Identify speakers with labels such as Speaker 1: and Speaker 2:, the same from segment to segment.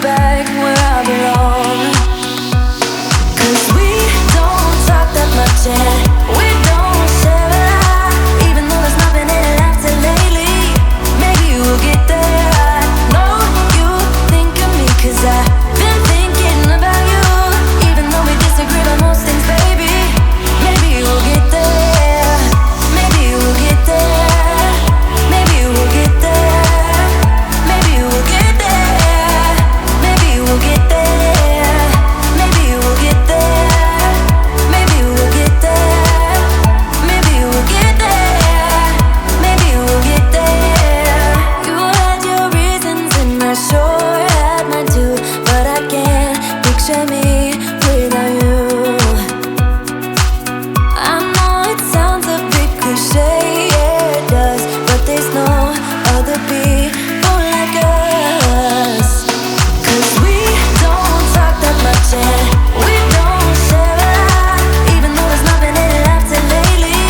Speaker 1: back where I belong. 'Cause we don't talk that much and we don't share a lot. Even though there's nothing in it lasting lately, maybe we'll get there. I know you think of me 'cause I've been thinking about you. Even though we disagree on most things, baby, maybe we'll get there. Maybe we'll get there. Maybe we'll get there. Maybe we'll get there. Maybe we'll get there. Maybe we'll get there. Maybe we'll get there. Maybe we'll get there. Maybe we'll get there. You had your reasons and I sure had mine too, but I can't picture me without you. I know it sounds a bit cliche, yeah it does, but there's no other people like us. 'Cause we don't talk that much and we don't share a lot. Even though there's nothing in it lasting lately,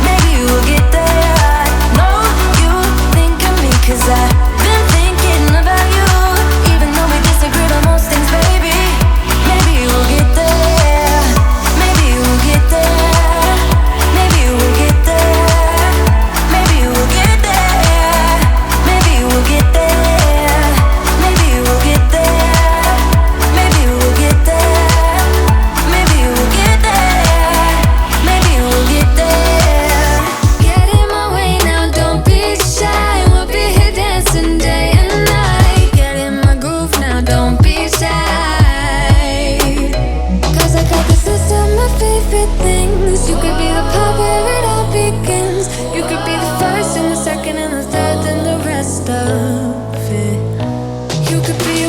Speaker 1: maybe we'll get there. I know you think of me 'cause I've been thinking about you. Even though we disagree on most things, baby, maybe we'll get there. Maybe we'll get there. Maybe we'll get there. Maybe we'll get there. Maybe we'll get there. Maybe we'll get there. Maybe we'll get there. Maybe we'll get there. Maybe we'll get there. Get in my way now, don't be shy. We'll be here dancing day and night. Get in my groove now, don't be shy. 'Cause I got this list of my favorite things. You could be the part where it all begins. You could be the first and the second and the third and the rest of it. You could be